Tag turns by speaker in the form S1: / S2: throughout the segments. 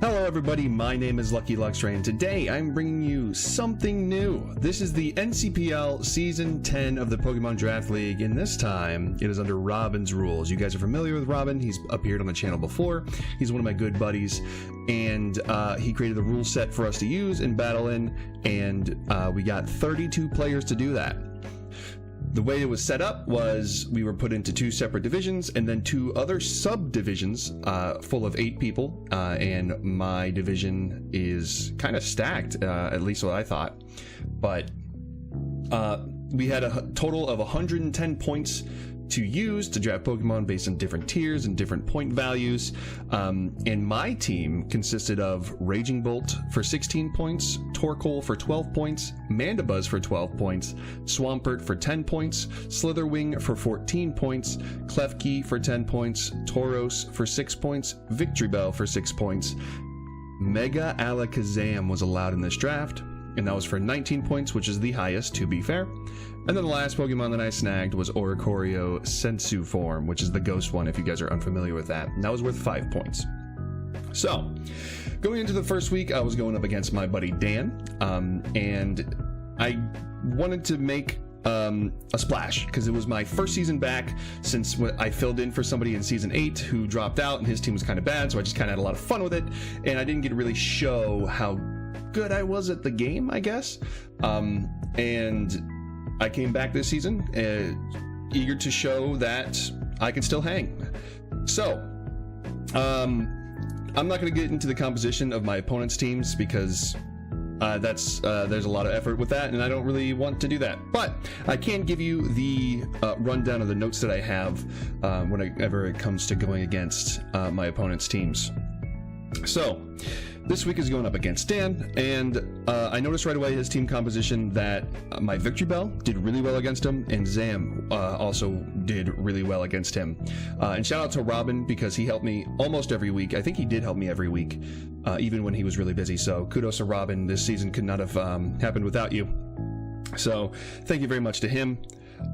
S1: Hello everybody, my name is Lucky Luxray, and today I'm bringing you something new. This is the NCPL Season 10 of the Pokemon Draft League, and this time it is under Robin's rules. You guys are familiar with Robin. He's appeared on the channel before. He's one of my good buddies, and he created the rule set for us to use and battle in, and we got 32 players to do that. The way it was set up was we were put into two separate divisions and then two other subdivisions full of 8 people, and my division is kind of stacked, at least what I thought. But we had a total of 110 points to use to draft Pokemon based on different tiers and different point values, and my team consisted of Raging Bolt for 16 points, Torkoal for 12 points, Mandibuzz for 12 points, Swampert for 10 points, Slitherwing for 14 points, Klefki for 10 points, Tauros for 6 points, Victreebel for 6 points. Mega Alakazam was allowed in this draft, and that was for 19 points, which is the highest, to be fair. And then the last Pokemon that I snagged was Oricorio Sensu Form, which is the ghost one, if you guys are unfamiliar with that. And that was worth 5 points. So, going into the first week, I was going up against my buddy Dan, and I wanted to make a splash, because it was my first season back since I filled in for somebody in Season 8 who dropped out, and his team was kind of bad, so I just kind of had a lot of fun with it, and I didn't get to really show how good I was at the game, I guess. And I came back this season eager to show that I can still hang. So I'm not going to get into the composition of my opponent's teams, because there's a lot of effort with that, and I don't really want to do that. But I can give you the rundown of the notes that I have whenever it comes to going against my opponent's teams. So this week is going up against Dan, and I noticed right away his team composition that my Victreebel did really well against him, and Zam also did really well against him. And shout out to Robin, because he helped me almost every week. I think he did help me every week, even when he was really busy. So kudos to Robin. This season could not have happened without you. So thank you very much to him.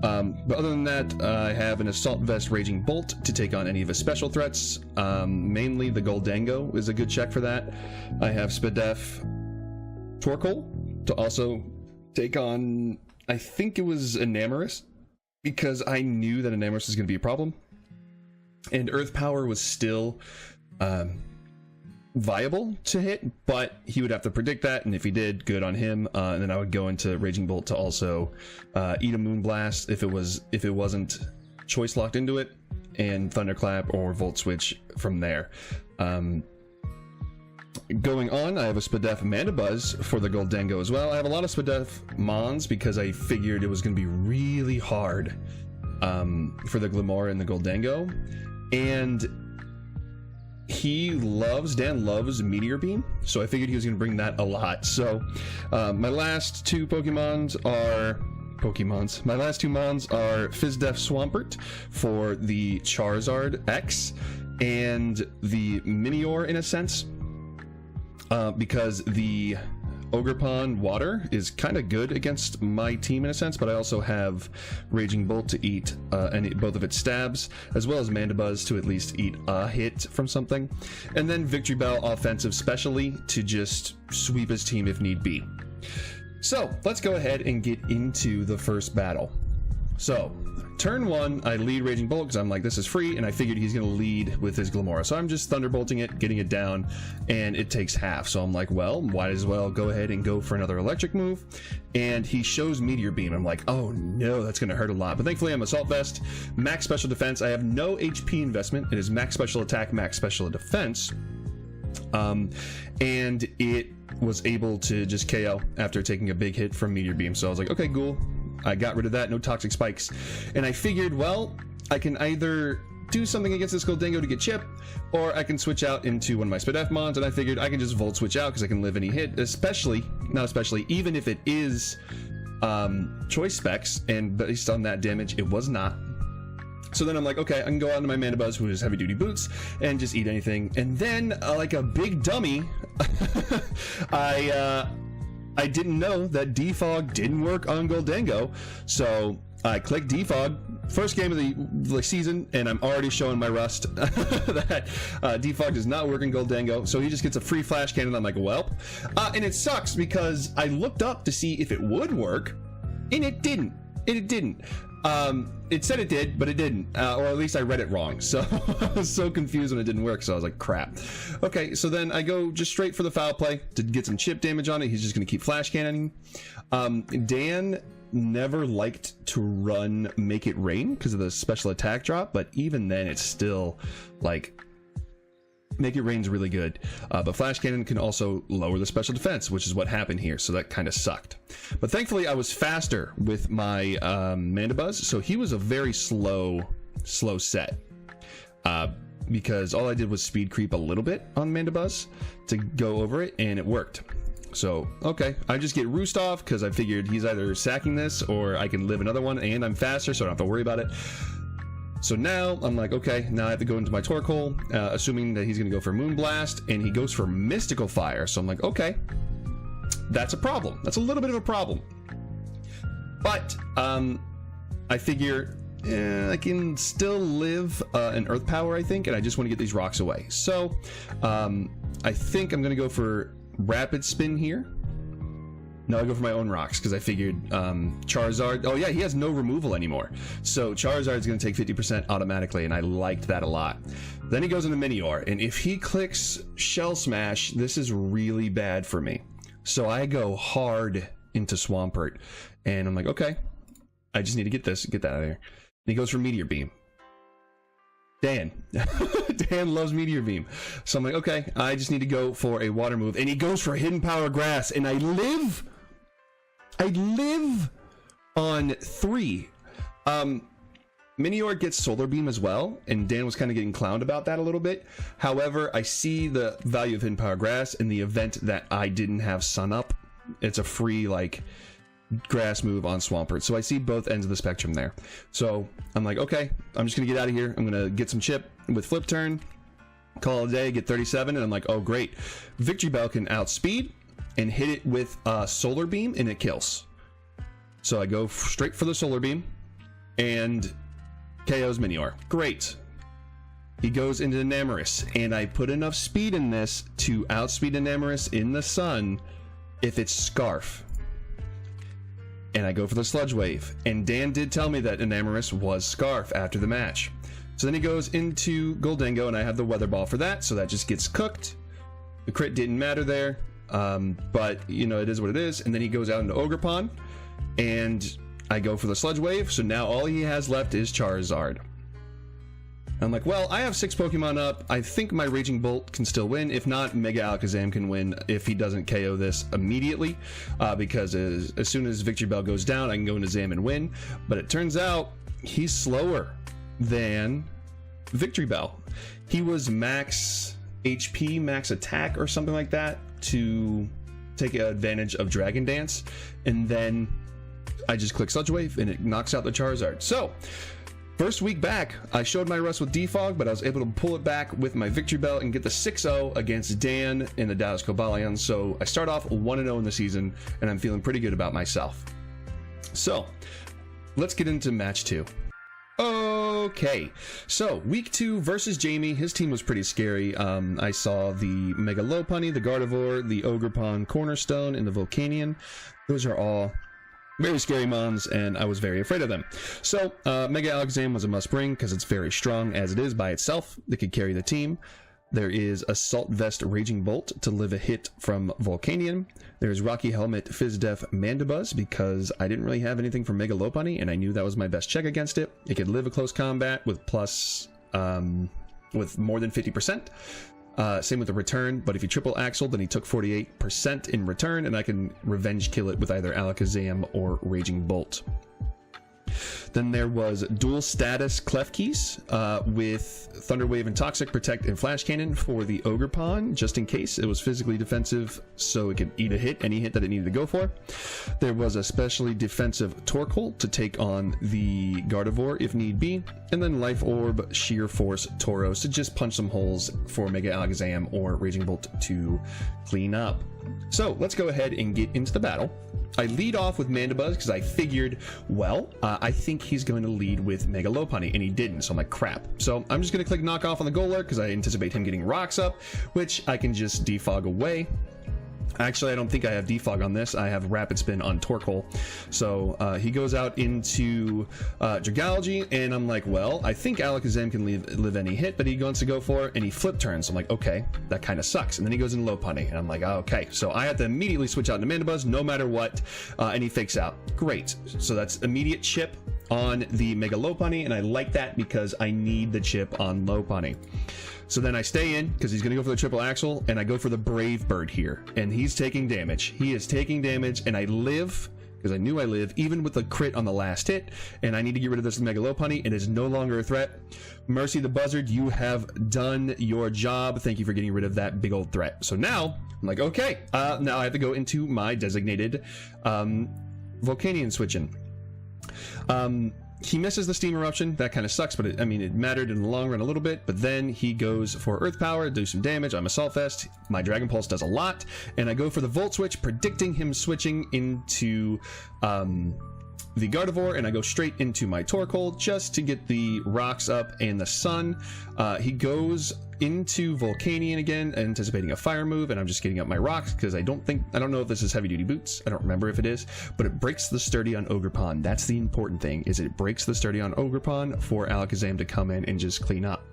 S1: But other than that, I have an Assault Vest Raging Bolt to take on any of his special threats. Mainly the Goldango is a good check for that. I have Spadef Torkoal to also take on, I think it was Enamorus, because I knew that Enamorus was going to be a problem. And Earth Power was still viable to hit, but he would have to predict that, and if he did, good on him. And then I would go into Raging Bolt to also eat a Moonblast if it wasn't choice locked into it, and Thunderclap or Volt Switch from there. Going on, I have a Spadef Mandibuzz for the Goldango as well. I have a lot of Spadef Mons because I figured it was going to be really hard for the Glimmora and the Goldango, and Dan loves Meteor Beam, so I figured he was going to bring that a lot. So my last two Mons are Fizdef Swampert for the Charizard X and the Minior, in a sense, because the Ogerpon Water is kind of good against my team in a sense, but I also have Raging Bolt to eat both of its stabs, as well as Mandibuzz to at least eat a hit from something, and then Victreebel offensive specially to just sweep his team if need be. So let's go ahead and get into the first battle. So turn 1, I lead Raging Bolt because I'm like, this is free, and I figured he's going to lead with his Glimmora. So I'm just Thunderbolting it, getting it down, and it takes half. So I'm like, well, might as well go ahead and go for another electric move. And he shows Meteor Beam. I'm like, oh no, that's going to hurt a lot. But thankfully I'm Assault Vest, max special defense. I have no HP investment. It is max special attack, max special defense. And it was able to just KO after taking a big hit from Meteor Beam. So I was like, okay, cool. I got rid of that, no toxic spikes. And I figured, well, I can either do something against this Goldango to get chip, or I can switch out into one of my Spadef Mons, and I figured I can just Volt Switch out because I can live any hit, even if it is choice specs, and based on that damage, it was not. So then I'm like, okay, I can go out into my Mandibuzz, who is heavy duty boots, and just eat anything. And then, like a big dummy, I didn't know that Defog didn't work on Goldango, so I clicked Defog, first game of the season, and I'm already showing my rust that defog does not work in Goldango, so he just gets a free flash cannon. I'm like, well, and it sucks because I looked up to see if it would work, and it didn't. It didn't. It said it did, but it didn't, or at least I read it wrong. So I was so confused when it didn't work. So I was like, crap. Okay, so then I go just straight for the foul play to get some chip damage on it. He's just going to keep flash cannoning. Dan never liked to run Make It Rain because of the special attack drop, but even then it's still like Make It Rain's really good, but Flash Cannon can also lower the special defense, which is what happened here, so that kind of sucked. But thankfully I was faster with my Mandibuzz, so he was a very slow set, because all I did was speed creep a little bit on Mandibuzz to go over it, and it worked. So, okay, I just get Roost off because I figured he's either sacking this or I can live another one, and I'm faster, so I don't have to worry about it. So now I'm like, okay, now I have to go into my Torkoal, assuming that he's going to go for Moonblast, and he goes for Mystical Fire. So I'm like, okay, that's a problem. That's a little bit of a problem. But I figure I can still live an Earth Power, I think, and I just want to get these rocks away. So I think I'm going to go for Rapid Spin here. No, I go for my own rocks because I figured Charizard. Oh yeah, he has no removal anymore, so Charizard's going to take 50% automatically, and I liked that a lot. Then he goes into Minior, and if he clicks Shell Smash, this is really bad for me. So I go hard into Swampert, and I'm like, okay, I just need to get that out of here. And he goes for Meteor Beam. Dan loves Meteor Beam, so I'm like, okay, I just need to go for a water move, and he goes for Hidden Power Grass, and I live on 3. Minior gets Solar Beam as well, and Dan was kind of getting clowned about that a little bit. However, I see the value of Hidden Power Grass in the event that I didn't have Sun Up. It's a free like grass move on Swampert, so I see both ends of the spectrum there. So I'm like, okay, I'm just gonna get out of here. I'm gonna get some chip with Flip Turn, call it a day, get 37, and I'm like, oh great, Victory Bell can outspeed and hit it with Solar Beam, and it kills. So I go straight for the Solar Beam and KO's Minior. Great. He goes into Enamorus, and I put enough speed in this to outspeed Enamorus in the sun if it's Scarf. And I go for the Sludge Wave, and Dan did tell me that Enamorus was Scarf after the match. So then he goes into Goldango, and I have the Weather Ball for that, so that just gets cooked. The crit didn't matter there, but you know, it is what it is. And then he goes out into Ogerpon, and I go for the Sludge Wave, so now all he has left is Charizard. I'm like, well, I have 6 Pokemon up. I think my Raging Bolt can still win. If not, Mega Alakazam can win if he doesn't KO this immediately, because as soon as Victory Bell goes down, I can go into Zam and win. But it turns out he's slower than Victory Bell. He was max HP, max attack, or something like that to take advantage of Dragon Dance, and then I just click Sludge Wave, and it knocks out the Charizard. So first week back, I showed my rust with Defog, but I was able to pull it back with my Victory Bell and get the 6-0 against Dan in the Dallas Cobalion. So I start off 1-0 in the season, and I'm feeling pretty good about myself. So let's get into match 2. Okay, so week 2 versus Jayme. His team was pretty scary. I saw the Mega Lopunny, the Gardevoir, the Ogerpon Cornerstone, and the Volcanion. Those are all very scary mons, and I was very afraid of them. So Mega Alakazam was a must bring because it's very strong as it is by itself. It could carry the team. There is Assault Vest Raging Bolt to live a hit from Volcanion. There's Rocky Helmet Fizdef Mandibuzz because I didn't really have anything from Mega Lopunny, and I knew that was my best check against it. It could live a close combat with with more than 50%. Same with the return, but if you triple Axel, then he took 48% in return, and I can revenge kill it with either Alakazam or Raging Bolt. Then there was dual status Klefki's with Thunder Wave and Toxic Protect and Flash Cannon for the Ogerpon, just in case it was physically defensive, so it could eat a hit, any hit that it needed to go for. There was a specially defensive Torkoal to take on the Gardevoir if need be, and then Life Orb, Sheer Force, Tauros to just punch some holes for Mega Alakazam or Raging Bolt to clean up. So let's go ahead and get into the battle. I lead off with Mandibuzz because I figured, well, I think he's going to lead with Mega Lopunny, and he didn't, so I'm like, crap. So I'm just going to click knock off on the Golurk because I anticipate him getting rocks up, which I can just defog away. Actually, I don't think I have defog on this. I have rapid spin on Torkoal. So he goes out into Dragalge, and I'm like, well, I think Alakazam can live any hit, but he wants to go for it, and he flip turns. So I'm like, okay, that kind of sucks. And then he goes into Lopunny, and I'm like, oh, okay. So I have to immediately switch out to Mandibuzz no matter what, and he fakes out. Great. So that's immediate chip on the Mega Lopunny, and I like that because I need the chip on Lopunny. So then I stay in because he's going to go for the triple axle, and I go for the Brave Bird here, and he's taking damage. He is taking damage, and I live because I knew I live even with the crit on the last hit, and I need to get rid of this Mega Lopunny. It is no longer a threat. Mercy the Buzzard, you have done your job. Thank you for getting rid of that big old threat. So now I'm like, okay, now I have to go into my designated Volcanion switching. He misses the Steam Eruption. That kind of sucks, but I mean, it mattered in the long run a little bit. But then he goes for Earth Power, do some damage. I'm Assault Vest. My Dragon Pulse does a lot, and I go for the Volt Switch, predicting him switching into the Gardevoir, and I go straight into my Torkoal just to get the rocks up and the sun. He goes into Volcanion again, anticipating a fire move, and I'm just getting up my rocks because I don't know if this is heavy duty boots. I don't remember if it is, but it breaks the sturdy on Ogerpon. That's the important thing, is it breaks the sturdy on Ogerpon for Alakazam to come in and just clean up.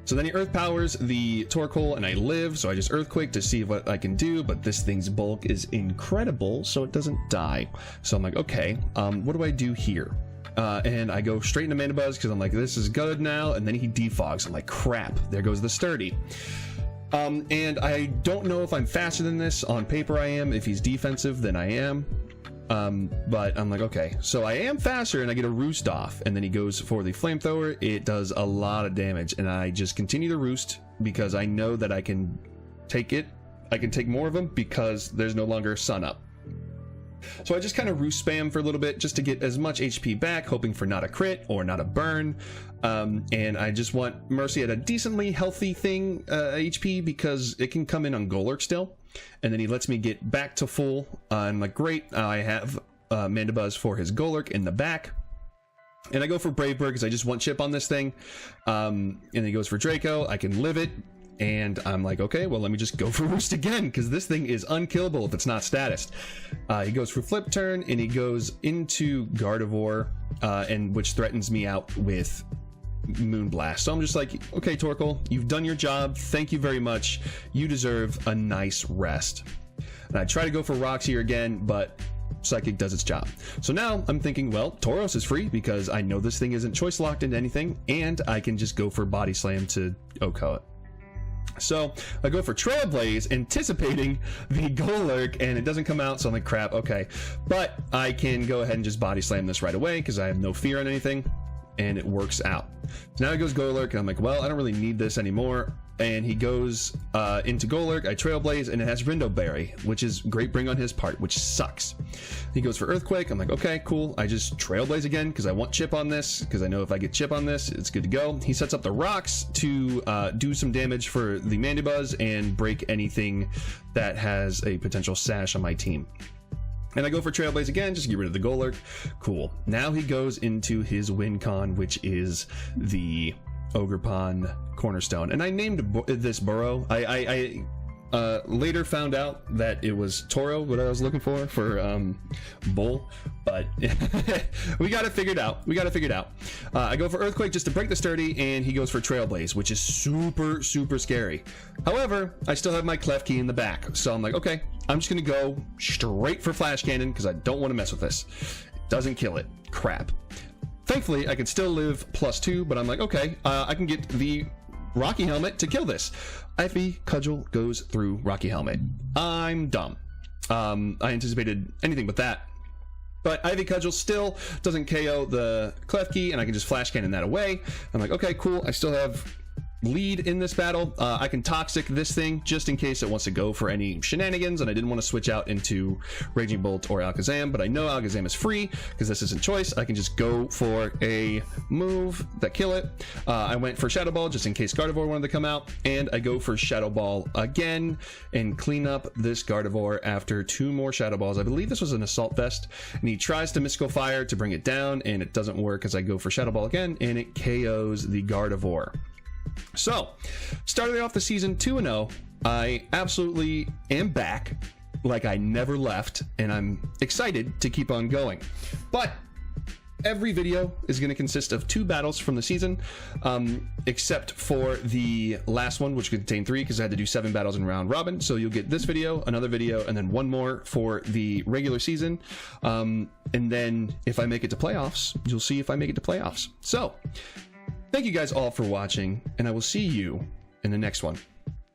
S1: So then he Earth Powers the Torkoal, and I live, so I just Earthquake to see what I can do, but this thing's bulk is incredible, so it doesn't die. So I'm like, okay, what do I do here? And I go straight into Mandibuzz because I'm like, this is good now, and then he defogs. I'm like, crap, there goes the sturdy. And I don't know if I'm faster than this. On paper I am. If he's defensive, then I am. But I'm like, okay, so I am faster, and I get a Roost off, and then he goes for the Flamethrower. It does a lot of damage, and I just continue to Roost because I know that I can take it. I can take more of them because there's no longer sun up. So I just kind of Roost spam for a little bit just to get as much HP back, hoping for not a crit or not a burn. And I just want Mercy at a decently healthy thing HP because it can come in on Golurk still. And then he lets me get back to full. I'm like, great, I have Mandibuzz for his Golurk in the back. And I go for Brave Bird because I just want chip on this thing. And he goes for Draco. I can live it. And I'm like, okay, well, let me just go for Roost again, because this thing is unkillable if it's not status. He goes for Flip Turn, and he goes into Gardevoir, and which threatens me out with Moonblast. So I'm just like, okay, Torkoal, you've done your job. Thank you very much. You deserve a nice rest. And I try to go for Rocks here again, but Psychic does its job. So now I'm thinking, well, Tauros is free because I know this thing isn't choice locked into anything, and I can just go for Body Slam to OHKO it. So I go for Trailblaze, anticipating the Golurk, and it doesn't come out, so I'm like, crap, okay. But I can go ahead and just Body Slam this right away because I have no fear on anything, and it works out. So now it goes Golurk, and I'm like, well, I don't really need this anymore. And he goes into Golurk, I Trailblaze, and it has Rindo Berry, which is great bring on his part, which sucks. He goes for Earthquake. I'm like, okay, cool. I just Trailblaze again because I want chip on this, because I know if I get chip on this, it's good to go. He sets up the rocks to do some damage for the Mandibuzz and break anything that has a potential sash on my team. And I go for Trailblaze again, just to get rid of the Golurk. Cool. Now he goes into his win con, which is the Ogerpon Cornerstone, and I named this burrow. I later found out that it was Toro, what I was looking for bull, but we got it figured out. I go for Earthquake just to break the sturdy, and he goes for Trailblaze, which is super scary. However, I still have my Klefki in the back, so I'm like, okay, I'm just gonna go straight for Flash Cannon because I don't want to mess with this. It doesn't kill it. Crap. Thankfully, I could still live +2, but I'm like, okay, I can get the Rocky Helmet to kill this. Ivy Cudgel goes through Rocky Helmet. I'm dumb. I anticipated anything but that. But Ivy Cudgel still doesn't KO the Klefki, and I can just Flash Cannon that away. I'm like, okay, cool. I still have lead in this battle. I can toxic this thing just in case it wants to go for any shenanigans, and I didn't want to switch out into Raging Bolt or Alakazam, but I know Alakazam is free because this isn't choice. I can just go for a move that kill it. I went for Shadow Ball just in case Gardevoir wanted to come out, and I go for Shadow Ball again and clean up this Gardevoir after 2 more Shadow Balls. I believe this was an Assault Vest, and he tries to Mystical Fire to bring it down, and it doesn't work as I go for Shadow Ball again, and it KOs the Gardevoir. So, starting off the season 2-0, I absolutely am back like I never left, and I'm excited to keep on going. But every video is going to consist of 2 battles from the season, except for the last one, which contained 3 because I had to do 7 battles in round robin. So you'll get this video, another video, and then 1 more for the regular season. And then if I make it to playoffs, you'll see if I make it to playoffs. So, thank you guys all for watching, and I will see you in the next one.